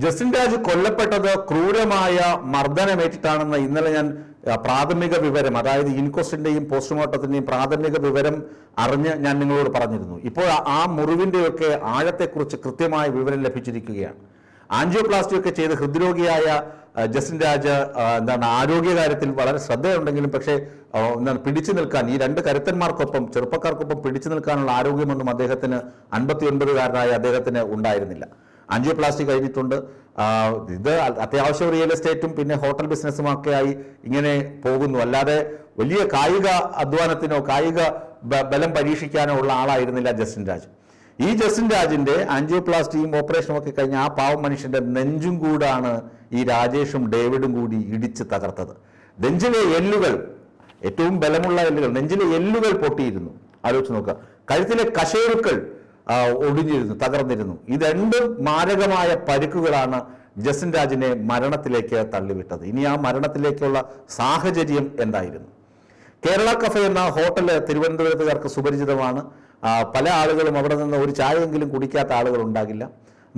Justin Raj കൊല്ലപ്പെട്ടത് ക്രൂരമായ മർദ്ദനമേറ്റിട്ടാണെന്ന് ഇന്നലെ ഞാൻ പ്രാഥമിക വിവരം, അതായത് ഇൻക്വസ്റ്റിന്റെയും പോസ്റ്റ്മോർട്ടത്തിന്റെയും പ്രാഥമിക വിവരം അറിഞ്ഞ് ഞാൻ നിങ്ങളോട് പറഞ്ഞിരുന്നു. ഇപ്പോൾ ആ മുറിവിന്റെയൊക്കെ ആഴത്തെക്കുറിച്ച് കൃത്യമായ വിവരം ലഭിച്ചിരിക്കുകയാണ്. ആൻജിയോപ്ലാസ്റ്റി ഒക്കെ ചെയ്ത് ഹൃദ്രോഗിയായ ജസ്റ്റിൻ രാജ് ആരോഗ്യകാര്യത്തിൽ വളരെ ശ്രദ്ധയുണ്ടെങ്കിലും പക്ഷേ പിടിച്ചു നിൽക്കാൻ ഈ രണ്ട് കരുത്തന്മാർക്കൊപ്പം ചെറുപ്പക്കാർക്കൊപ്പം പിടിച്ചു നിൽക്കാനുള്ള ആരോഗ്യമൊന്നും അദ്ദേഹത്തിന് 59-കാരനായ അദ്ദേഹത്തിന് ഉണ്ടായിരുന്നില്ല. ആൻജിയോപ്ലാസ്റ്റി കഴിഞ്ഞിട്ടുണ്ട്. ഇത് അത്യാവശ്യം റിയൽ എസ്റ്റേറ്റും പിന്നെ ഹോട്ടൽ ബിസിനസ്സും ഒക്കെ ആയി ഇങ്ങനെ പോകുന്നു. അല്ലാതെ വലിയ കായിക അധ്വാനത്തിനോ കായിക ബലം പരീക്ഷിക്കാനോ ഉള്ള ആളായിരുന്നില്ല ജസ്റ്റിൻ രാജ്. ഈ ജസ്റ്റിൻ രാജിന്റെ ആൻജിയോപ്ലാസ്റ്റിയും ഓപ്പറേഷനും ഒക്കെ കഴിഞ്ഞ ആ പാവം മനുഷ്യന്റെ നെഞ്ചും കൂടാണ് ഈ രാജേഷും ഡേവിഡും കൂടി ഇടിച്ച് തകർത്തത്. നെഞ്ചിലെ എല്ലുകൾ, ഏറ്റവും ബലമുള്ള എല്ലുകൾ, നെഞ്ചിലെ എല്ലുകൾ പൊട്ടിയിരുന്നു. ആലോചിച്ച് നോക്കുക. കഴുത്തിലെ കശേരുക്കൾ ഒടിഞ്ഞിരുന്നു, തകർന്നിരുന്നു. ഇത് രണ്ടും മാരകമായ പരിക്കുകളാണ് ജസ്റ്റിൻ രാജിനെ മരണത്തിലേക്ക് തള്ളിവിട്ടത്. ഇനി ആ മരണത്തിലേക്കുള്ള സാഹചര്യം എന്തായിരുന്നു? കേരള കഫേ എന്ന ഹോട്ടല് തിരുവനന്തപുരത്തുകാർക്ക് സുപരിചിതമാണ്. പല ആളുകളും അവിടെ നിന്ന് ഒരു ചായയെങ്കിലും കുടിക്കാത്ത ആളുകൾ ഉണ്ടാകില്ല.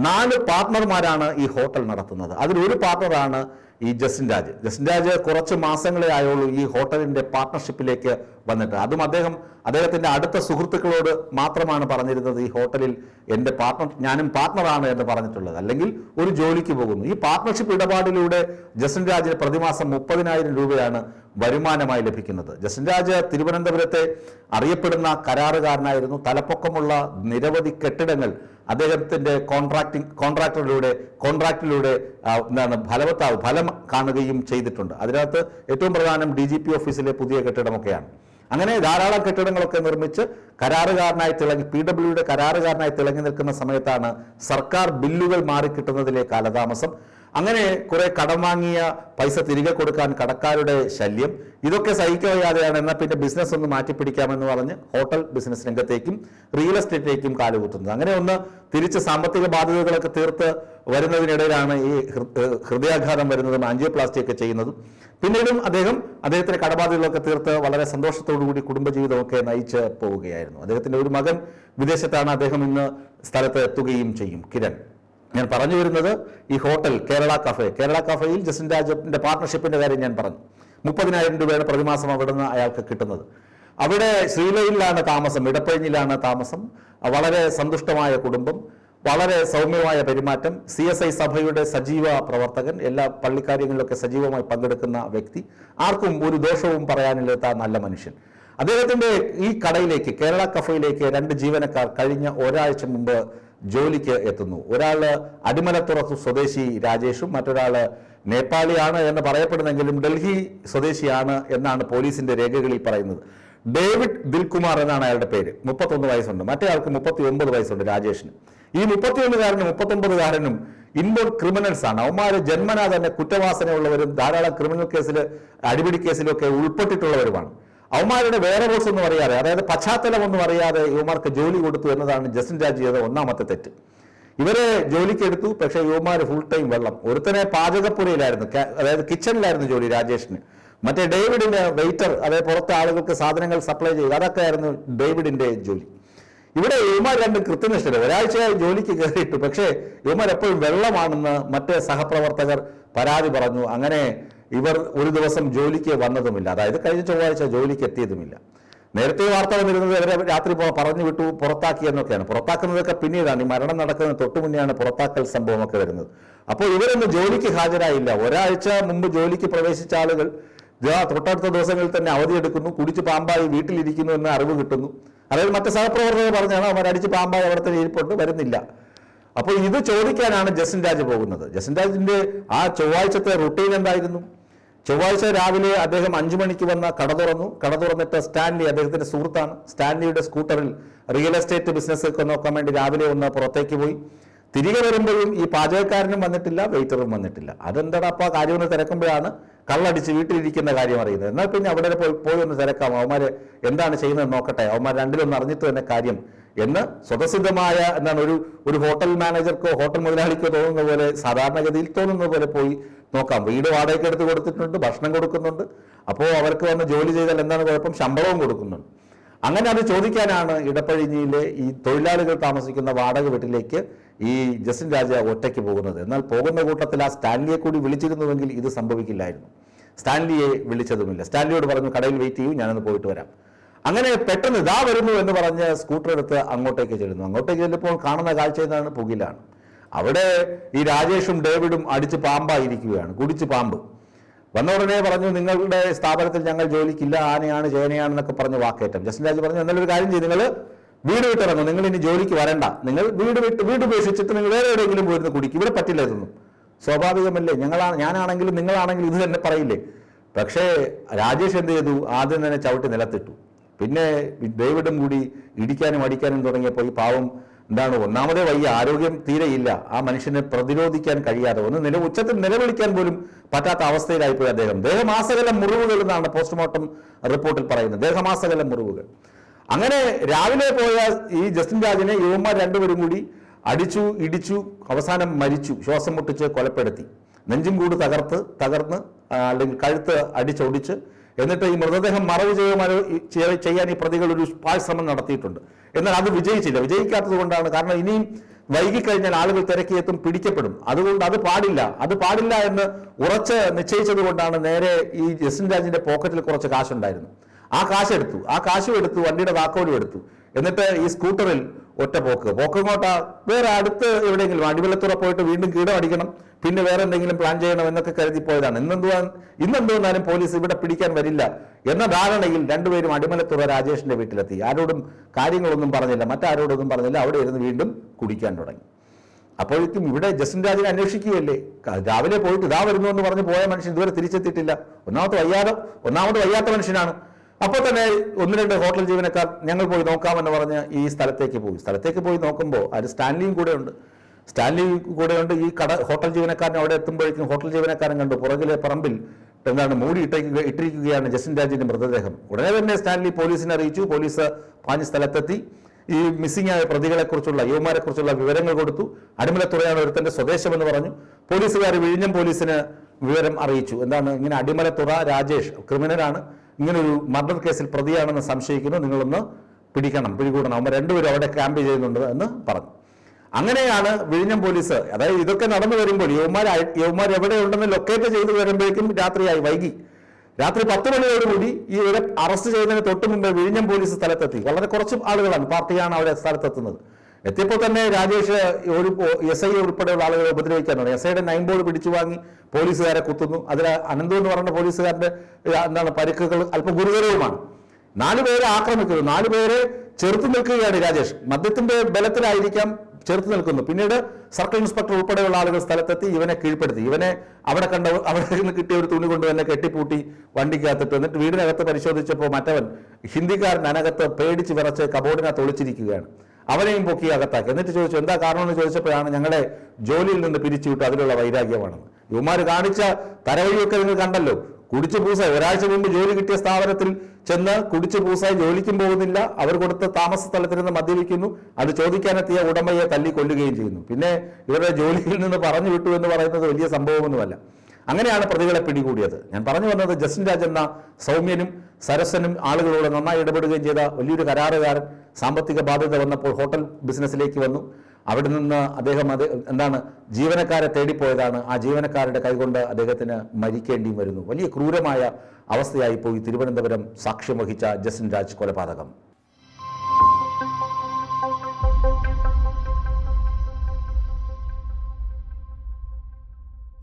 4 പാർട്ട്ണർമാരാണ് ഈ ഹോട്ടൽ നടത്തുന്നത്. അതിലൊരു പാർട്ട്ണറാണ് ഈ ജസ്റ്റിൻ രാജ്. ജസ്റ്റിൻ രാജ് കുറച്ച് മാസങ്ങളെ ആയുള്ളൂ ഈ ഹോട്ടലിന്റെ പാർട്ട്ണർഷിപ്പിലേക്ക് വന്നിട്ട്. അതും അദ്ദേഹത്തിന്റെ അടുത്ത സുഹൃത്തുക്കളോട് മാത്രമാണ് പറഞ്ഞിരുന്നത് ഈ ഹോട്ടലിൽ ഞാനും പാർട്ട്ണറാണ് എന്ന് പറഞ്ഞിട്ടുള്ളത്. അല്ലെങ്കിൽ ഒരു ജോലിക്ക് പോകുന്നു. ഈ പാർട്ട്ണർഷിപ്പ് ഇടപാടിലൂടെ ജസ്റ്റിൻ രാജിന് പ്രതിമാസം 30,000 രൂപയാണ് വരുമാനമായി ലഭിക്കുന്നത്. ജസ്റ്റിൻ രാജ് തിരുവനന്തപുരത്തെ അറിയപ്പെടുന്ന കരാറുകാരനായിരുന്നു. തലപ്പൊക്കമുള്ള നിരവധി കെട്ടിടങ്ങൾ അദ്ദേഹത്തിന്റെ കോൺട്രാക്റ്റിലൂടെ ഫലം കാണുകയും ചെയ്തിട്ടുണ്ട്. അതിനകത്ത് ഏറ്റവും പ്രധാനം DGP ഓഫീസിലെ പുതിയ കെട്ടിടമൊക്കെയാണ്. അങ്ങനെ ധാരാളം കെട്ടിടങ്ങളൊക്കെ നിർമ്മിച്ച് PWയുടെ കരാറുകാരനായി തിളങ്ങി നിൽക്കുന്ന സമയത്താണ് സർക്കാർ ബില്ലുകൾ മാറിക്കിട്ടുന്നതിലെ കാലതാമസം. അങ്ങനെ കുറെ കടം വാങ്ങിയ പൈസ തിരികെ കൊടുക്കാൻ കടക്കാരുടെ ശല്യം, ഇതൊക്കെ സഹിക്കവയ്യാതെയാണ് എന്നാൽ പിന്നെ ബിസിനസ് ഒന്ന് മാറ്റിപ്പിടിക്കാമെന്ന് പറഞ്ഞ് ഹോട്ടൽ ബിസിനസ് രംഗത്തേക്കും റിയൽ എസ്റ്റേറ്റിലേക്കും കാലുകുത്തുന്നത്. അങ്ങനെ ഒന്ന് തിരിച്ച് സാമ്പത്തിക ബാധ്യതകളൊക്കെ തീർത്ത് വരുന്നതിനിടയിലാണ് ഈ ഹൃദയാഘാതം വരുന്നതും ആൻജിയോപ്ലാസ്റ്റി ഒക്കെ ചെയ്യുന്നതും. പിന്നീടും അദ്ദേഹത്തിന്റെ കടബാധ്യതകളൊക്കെ തീർത്ത് വളരെ സന്തോഷത്തോടുകൂടി കുടുംബജീവിതമൊക്കെ നയിച്ച് പോവുകയായിരുന്നു. അദ്ദേഹത്തിന്റെ ഒരു മകൻ വിദേശത്താണ്. അദ്ദേഹം ഇന്ന് സ്ഥലത്ത് എത്തുകയും ചെയ്യും. കിരൺ, ഞാൻ പറഞ്ഞു വരുന്നത് ഈ ഹോട്ടൽ കേരള കഫേയിൽ ജസ്റ്റിൻ രാജിന്റെ പാർട്ട്ണർഷിപ്പിന്റെ കാര്യം ഞാൻ പറഞ്ഞു. 30,000 രൂപയുടെ പ്രതിമാസം അവിടുന്ന് അയാൾക്ക് കിട്ടുന്നത്. അവിടെ ശ്രീലയിലാണ് താമസം, ഇടപ്പഴിഞ്ഞിലാണ് താമസം. വളരെ സന്തുഷ്ടമായ കുടുംബം, വളരെ സൗമ്യമായ പെരുമാറ്റം, CSI സഭയുടെ സജീവ പ്രവർത്തകൻ, എല്ലാ പള്ളിക്കാര്യങ്ങളിലൊക്കെ സജീവമായി പങ്കെടുക്കുന്ന വ്യക്തി, ആർക്കും ഒരു ദോഷവും പറയാനില്ലാത്ത നല്ല മനുഷ്യൻ. അദ്ദേഹത്തിന്റെ ഈ കടയിലേക്ക്, കേരള കഫയിലേക്ക് 2 ജീവനക്കാർ കഴിഞ്ഞ ഒരാഴ്ച മുമ്പ് ജോലിക്ക് എത്തുന്നു. ഒരാള് അടിമലത്തുറത്ത് സ്വദേശി രാജേഷും മറ്റൊരാള് നേപ്പാളിയാണ് എന്ന് പറയപ്പെടുന്നെങ്കിലും ഡൽഹി സ്വദേശിയാണ് എന്നാണ് പോലീസിന്റെ രേഖകളിൽ പറയുന്നത്. ഡേവിഡ് ദിൽകുമാർ എന്നാണ് അയാളുടെ പേര്. 31 വയസ്സുണ്ട്. മറ്റേ ആൾക്ക് 39 വയസ്സുണ്ട് രാജേഷിന്. ഈ 31-കാരനും 39-കാരനും ഇൻബോർഡ് ക്രിമിനൽസ് ആണ്. അവന്മാര് ജന്മനാ തന്നെ കുറ്റവാസനയുള്ളവരും ധാരാളം ക്രിമിനൽ കേസിൽ, അടിപിടി കേസിലൊക്കെ ഉൾപ്പെട്ടിട്ടുള്ളവരുമാണ്. അവന്മാരുടെ വേറെ കോഴ്സ് ഒന്നും അറിയാതെ, അതായത് പശ്ചാത്തലം ഒന്നും അറിയാതെ യുവമാർക്ക് ജോലി കൊടുത്തു എന്നതാണ് ജസ്റ്റിൻ രാജ് ചെയ്ത ഒന്നാമത്തെ തെറ്റ്. ഇവരെ ജോലിക്ക് എടുത്തു, പക്ഷേ യുവമാര് ഫുൾ ടൈം വെള്ളം. ഒരുത്തനെ പാചകപ്പുരയിലായിരുന്നു, അതായത് കിച്ചണിലായിരുന്നു ജോലി രാജേഷിന്. മറ്റേ ഡേവിഡിന്റെ വെയിറ്റർ, അതായത് പുറത്തെ ആളുകൾക്ക് സാധനങ്ങൾ സപ്ലൈ ചെയ്യുക, അതൊക്കെ ആയിരുന്നു ഡേവിഡിന്റെ ജോലി. ഇവിടെ യുവമാർ 2 കൃത്യനിഷ്ഠര്. ഒരാഴ്ചയായി ജോലിക്ക് കയറിയിട്ടു, പക്ഷേ യുവമാർ എപ്പോഴും വെള്ളമാണെന്ന് മറ്റേ സഹപ്രവർത്തകർ പരാതി പറഞ്ഞു. അങ്ങനെ ഇവർ ഒരു ദിവസം ജോലിക്ക് വന്നതുമില്ല. അതായത് കഴിഞ്ഞ ചൊവ്വാഴ്ച ജോലിക്ക് എത്തിയതുമില്ല. നേരത്തെ വാർത്ത വന്നിരുന്നത് ഇവരെ രാത്രി പറഞ്ഞു വിട്ടു, പുറത്താക്കി എന്നൊക്കെയാണ്. പുറത്താക്കുന്നതൊക്കെ പിന്നീടാണ്. ഈ മരണം നടക്കുന്നതിന് തൊട്ടു മുന്നെയാണ് പുറത്താക്കൽ സംഭവമൊക്കെ വരുന്നത്. അപ്പോൾ ഇവരൊന്നും ജോലിക്ക് ഹാജരായില്ല. ഒരാഴ്ച മുമ്പ് ജോലിക്ക് പ്രവേശിച്ച ആളുകൾ തൊട്ടടുത്ത ദിവസങ്ങളിൽ തന്നെ അവധിയെടുക്കുന്നു, കുടിച്ച് പാമ്പായി വീട്ടിലിരിക്കുന്നു എന്ന അറിവ് കിട്ടുന്നു. അതായത് മറ്റു സഹപ്രവർത്തകർ പറഞ്ഞാണ് അവർ അടിച്ച് പാമ്പായി അവിടെ തന്നെ ഇരിപ്പുണ്ട്, വരുന്നില്ല. അപ്പോൾ ഇത് ചോദിക്കാനാണ് ജസ്റ്റിൻ രാജ് പോകുന്നത്. ജസ്റ്റിൻ രാജിന്റെ ആ ചൊവ്വാഴ്ചത്തെ റുട്ടീൻ എന്തായിരുന്നു? ചൊവ്വാഴ്ച രാവിലെ അദ്ദേഹം 5 മണിക്ക് വന്ന കട തുറന്നിട്ട് സ്റ്റാൻലി, അദ്ദേഹത്തിന്റെ സുഹൃത്താണ്, സ്റ്റാൻലിയുടെ സ്കൂട്ടറിൽ റിയൽ എസ്റ്റേറ്റ് ബിസിനസ് ഒക്കെ നോക്കാൻ വേണ്ടി രാവിലെ ഒന്ന് പുറത്തേക്ക് പോയി. തിരികെ വരുമ്പോഴും ഈ പാചകക്കാരനും വന്നിട്ടില്ല, വെയിറ്ററും വന്നിട്ടില്ല. അതെന്താടാ അപ്പോൾ കാര്യമെന്ന് തിരക്കുമ്പോഴാണ് കള്ളടിച്ച് വീട്ടിലിരിക്കുന്ന കാര്യം അറിയുന്നത്. എന്നാൽ പിന്നെ അവിടെ പോയി ഒന്ന് തിരക്കാം, അവന്മാര് എന്താണ് ചെയ്യുന്നത് നോക്കട്ടെ, അവന്മാർ രണ്ടിലൊന്നും അറിഞ്ഞിട്ട് തന്നെ കാര്യം എന്ന് സ്വതസിദ്ധമായ ഒരു ഹോട്ടൽ മാനേജർക്കോ ഹോട്ടൽ മുതലാളിക്കോ തോന്നുന്ന പോലെ, സാധാരണഗതിയിൽ തോന്നുന്ന പോലെ പോയി നോക്കാം. വീട് വാടകയ്ക്ക് എടുത്ത് കൊടുത്തിട്ടുണ്ട്, ഭക്ഷണം കൊടുക്കുന്നുണ്ട്. അപ്പോൾ അവർക്ക് വന്ന് ജോലി ചെയ്താൽ എന്താണ് കുഴപ്പം? ശമ്പളവും കൊടുക്കുന്നുണ്ട്. അങ്ങനെ അത് ചോദിക്കാനാണ് ഇടപ്പഴിഞ്ഞിയിലെ ഈ തൊഴിലാളികൾ താമസിക്കുന്ന വാടക വീട്ടിലേക്ക് ഈ ജസ്റ്റിൻ രാജ ഒറ്റയ്ക്ക് പോകുന്നത്. എന്നാൽ പോകുന്ന കൂട്ടത്തിൽ ആ സ്റ്റാൻലിയെ കൂടി വിളിച്ചിരുന്നുവെങ്കിൽ ഇത് സംഭവിക്കില്ലായിരുന്നു. സ്റ്റാൻലിയെ വിളിച്ചതുമില്ല. സ്റ്റാൻലിയോട് പറഞ്ഞു കടയിൽ വെയിറ്റ് ചെയ്യൂ, ഞാനൊന്ന് പോയിട്ട് വരാം. അങ്ങനെ പെട്ടെന്ന് ഇതാ വരുന്നു എന്ന് പറഞ്ഞ് സ്കൂട്ടർ എടുത്ത് അങ്ങോട്ടേക്ക് ചെല്ലുന്നു. അങ്ങോട്ടേക്ക് ചെല്ലുമ്പോൾ കാണുന്ന കാഴ്ച എന്താണ്? പുകിലാണ്. അവിടെ ഈ രാജേഷും ഡേവിഡും അടിച്ച് പാമ്പായിരിക്കുകയാണ്, കുടിച്ച് പാമ്പ്. വന്ന ഉടനെ പറഞ്ഞു നിങ്ങളുടെ സ്ഥാപനത്തിൽ ഞങ്ങൾ ജോലിക്കില്ല, ആനയാണ് ചേനയാണെന്നൊക്കെ പറഞ്ഞ് വാക്കേറ്റം. ജസ്റ്റിൻ രാജ് പറഞ്ഞു എന്നാലൊരു കാര്യം ചെയ്യും, നിങ്ങൾ വീട് വിട്ടിറങ്ങും, നിങ്ങൾ ഇനി ജോലിക്ക് വരണ്ട, നിങ്ങൾ വീട് ഉപേക്ഷിച്ചിട്ട് നിങ്ങൾ വേറെ എവിടെയെങ്കിലും പോയിരുന്ന് കുടിക്കും, ഇവിടെ പറ്റില്ല ഇതൊന്നും. സ്വാഭാവികമല്ലേ, ഞാനാണെങ്കിലും നിങ്ങളാണെങ്കിലും ഇത് തന്നെ പറയില്ലേ. പക്ഷേ രാജേഷ് എന്ത് ചെയ്തു? ആദ്യം തന്നെ ചവിട്ടി നിലത്തിട്ടു. പിന്നെ ഡേവിഡും കൂടി ഇടിക്കാനും അടിക്കാനും തുടങ്ങിയപ്പോൾ ഈ പാവം ഒന്നാമതേ വയ്യ, ആരോഗ്യം തീരെയില്ല, ആ മനുഷ്യനെ പ്രതിരോധിക്കാൻ കഴിയാതെ ഉച്ചത്തിൽ നിലവിളിക്കാൻ പോലും പറ്റാത്ത അവസ്ഥയിലായിപ്പോയി അദ്ദേഹം. ദേഹമാസകലം മുറിവുകൾ എന്നാണ് പോസ്റ്റ്മോർട്ടം റിപ്പോർട്ടിൽ പറയുന്നത്, ദേഹമാസകലം മുറിവുകൾ. അങ്ങനെ രാവിലെ പോയ ഈ ജസ്റ്റിൻ രാജിനെ യുവന്മാർ രണ്ടുപേരും കൂടി അടിച്ചു, ഇടിച്ചു, അവസാനം മരിച്ചു, ശ്വാസം മുട്ടിച്ച് കൊലപ്പെടുത്തി. നെഞ്ചും കൂട് തകർന്ന് അല്ലെങ്കിൽ കഴുത്ത് അടിച്ചൊടിച്ച്, എന്നിട്ട് ഈ മൃതദേഹം മറവ് ചെയ്യാൻ ഈ പ്രതികൾ ഒരു പാഴ്ശ്രമം നടത്തിയിട്ടുണ്ട്. എന്നാൽ അത് വിജയിച്ചില്ല. വിജയിക്കാത്തത് കൊണ്ടാണ്, കാരണം ഇനിയും വൈകിക്കഴിഞ്ഞാൽ ആളുകൾ തിരക്കിയെത്തും, പിടിക്കപ്പെടും. അതുകൊണ്ട് അത് പാടില്ല എന്ന് ഉറച്ച് നിശ്ചയിച്ചത് കൊണ്ടാണ് നേരെ ഈ ജസ്റ്റിൻ രാജിന്റെ പോക്കറ്റിൽ കുറച്ച് കാശുണ്ടായിരുന്നു, ആ കാശും എടുത്തു, വണ്ടിയുടെ താക്കോലും എടുത്തു. എന്നിട്ട് ഈ സ്കൂട്ടറിൽ ഒറ്റ പോക്കങ്ങോട്ടാ വേറെ അടുത്ത് എവിടെയെങ്കിലും അടിമലത്തുറ പോയിട്ട് വീണ്ടും കീടം അടിക്കണം, പിന്നെ വേറെ എന്തെങ്കിലും പ്ലാൻ ചെയ്യണം എന്നൊക്കെ കരുതി പോയതാണ്. ഇന്നെന്തുവന്നാലും പോലീസ് ഇവിടെ പിടിക്കാൻ വരില്ല എന്ന ധാരണയിൽ രണ്ടുപേരും അടിമലത്തുറ രാജേഷിന്റെ വീട്ടിലെത്തി. ആരോടും കാര്യങ്ങളൊന്നും പറഞ്ഞില്ല, മറ്റാരോടൊന്നും പറഞ്ഞില്ല. അവിടെ ഇരുന്ന് വീണ്ടും കുടിക്കാൻ തുടങ്ങി. അപ്പോഴേക്കും ഇവിടെ ജസ്റ്റിൻ രാജിനെ അന്വേഷിക്കുകയല്ലേ, രാവിലെ പോയിട്ട് ഇതാ വരുന്നു എന്ന് പറഞ്ഞ് പോയ മനുഷ്യൻ ഇതുവരെ തിരിച്ചെത്തിയിട്ടില്ല. ഒന്നാമത് വയ്യാത്ത മനുഷ്യനാണ്. അപ്പോൾ തന്നെ 1-2 ഹോട്ടൽ ജീവനക്കാർ ഞങ്ങൾ പോയി നോക്കാമെന്ന് പറഞ്ഞ് ഈ സ്ഥലത്തേക്ക് പോയി നോക്കുമ്പോൾ അത് സ്റ്റാൻലിയും കൂടെ ഉണ്ട്. ഈ ഹോട്ടൽ ജീവനക്കാരൻ അവിടെ എത്തുമ്പോഴേക്കും ഹോട്ടൽ ജീവനക്കാരൻ കണ്ടു പുറകിലെ പറമ്പിൽ മൂടി ഇട്ടിരിക്കുകയാണ് ജസ്റ്റിൻ രാജിന്റെ മൃതദേഹം. ഉടനെ തന്നെ സ്റ്റാൻലി പോലീസിനെ അറിയിച്ചു. പോലീസ് പാഞ്ഞ് സ്ഥലത്തെത്തി ഈ മിസ്സിംഗ് ആയ യുവമാരെ കുറിച്ചുള്ള വിവരങ്ങൾ കൊടുത്തു. അടിമലത്തുറയാണ് ഒരുത്തന്റെ സ്വദേശമെന്ന് പറഞ്ഞു. പോലീസുകാർ വിഴിഞ്ഞം പോലീസിന് വിവരം അറിയിച്ചു. ഇങ്ങനെ അടിമലത്തുറ രാജേഷ് ക്രിമിനലാണ്, ഇങ്ങനൊരു മർഡർ കേസിൽ പ്രതിയാണെന്ന് സംശയിക്കുന്നു, നിങ്ങളൊന്ന് പിടികൂടണം, അവർ രണ്ടുപേരും അവിടെ ക്യാമ്പ് ചെയ്യുന്നുണ്ട് എന്ന് പറഞ്ഞു. അങ്ങനെയാണ് വിഴിഞ്ഞം പോലീസ്, അതായത് ഇതൊക്കെ നടന്നു വരുമ്പോൾ യുവമാർ എവിടെയുണ്ടെന്ന് ലൊക്കേറ്റ് ചെയ്ത് വരുമ്പോഴേക്കും വൈകി രാത്രി 10 മണിയോടുകൂടി ഇവരെ അറസ്റ്റ് ചെയ്യുന്നതിന് തൊട്ട് മുമ്പ് വിഴിഞ്ഞം പോലീസ് സ്ഥലത്തെത്തി. വളരെ കുറച്ച് ആളുകളാണ്, പാർട്ടിയാണ് അവിടെ സ്ഥലത്തെത്തുന്നത്. എത്തിയപ്പോൾ തന്നെ രാജേഷ് ഒരു SI ഉൾപ്പെടെയുള്ള ആളുകളെ ഉപദ്രവിക്കാൻ തുടങ്ങി. SIയുടെ 9 ബോർഡ് പിടിച്ചു വാങ്ങി പോലീസുകാരെ കുത്തുന്നു. അതിൽ അനന്തു എന്ന് പറയുന്ന പോലീസുകാരന്റെ പരിക്കുകൾ അല്പം ഗുരുതരവുമാണ്. 4 പേരെ ആക്രമിക്കുന്നു, 4 പേരെ ചെറുത്തു നിൽക്കുകയാണ് രാജേഷ്. മദ്യത്തിന്റെ ബലത്തിലായിരിക്കാം ചെറുത്തു നിൽക്കുന്നു. പിന്നീട് സർക്കിൾ ഇൻസ്പെക്ടർ ഉൾപ്പെടെയുള്ള ആളുകൾ സ്ഥലത്തെത്തി ഇവനെ കീഴ്പ്പെടുത്തി. ഇവനെ അവിടെ നിന്ന് കിട്ടിയ ഒരു തുണി കൊണ്ട് തന്നെ കെട്ടിപ്പൂട്ടി വണ്ടിക്കകത്തിട്ട്, എന്നിട്ട് വീടിനകത്ത് പരിശോധിച്ചപ്പോൾ മറ്റവൻ ഹിന്ദിക്കാരൻ അനകത്ത് പേടിച്ച് വിറച്ച് കബോർഡിനകത്ത് ഒളിച്ചിരിക്കുകയാണ്. അവനെയും പൊക്കി അകത്താക്കി. എന്നിട്ട് ചോദിച്ചു എന്താ കാരണമെന്ന് ചോദിച്ചപ്പോഴാണ് ഞങ്ങളെ ജോലിയിൽ നിന്ന് പിരിച്ചുവിട്ടു, അതിലുള്ള വൈരാഗ്യമാണെന്ന്. യുവമാർ കാണിച്ച തരവഴിയൊക്കെ നിങ്ങൾ കണ്ടല്ലോ. കുടിച്ചു പൂസായി ഒരാഴ്ച മുമ്പ് ജോലി കിട്ടിയ സ്ഥാപനത്തിൽ ചെന്ന് കുടിച്ചു പൂസായി ജോലിക്കും പോകുന്നില്ല, അവർ കൊടുത്ത താമസ സ്ഥലത്തിൽ നിന്ന് മദ്യപിക്കുന്നു, അത് ചോദിക്കാനെത്തിയ ഉടമയെ തല്ലിക്കൊല്ലുകയും ചെയ്യുന്നു. പിന്നെ ഇവരുടെ ജോലിയിൽ നിന്ന് പറഞ്ഞു വിട്ടു എന്ന് പറയുന്നത് വലിയ സംഭവമൊന്നുമല്ല. അങ്ങനെയാണ് പ്രതികളെ പിടികൂടിയത്. ഞാൻ പറഞ്ഞു വന്നത് ജസ്റ്റിൻ രാജ് എന്ന സൗമ്യനും സരസനും ആളുകളോട് നന്നായി ഇടപെടുകയും ചെയ്ത വലിയൊരു കരാറുകാരൻ സാമ്പത്തിക ബാധ്യത വന്നപ്പോൾ ഹോട്ടൽ ബിസിനസ്സിലേക്ക് വന്നു. അവിടെ നിന്ന് അദ്ദേഹം ജീവനക്കാരെ തേടിപ്പോയതാണ്. ആ ജീവനക്കാരുടെ കൈകൊണ്ട് അദ്ദേഹത്തിന് മരിക്കേണ്ടിയും വരുന്നു. വലിയ ക്രൂരമായ അവസ്ഥയായി പോയി തിരുവനന്തപുരം സാക്ഷ്യം വഹിച്ച ജസ്റ്റിൻ രാജ് കൊലപാതകം.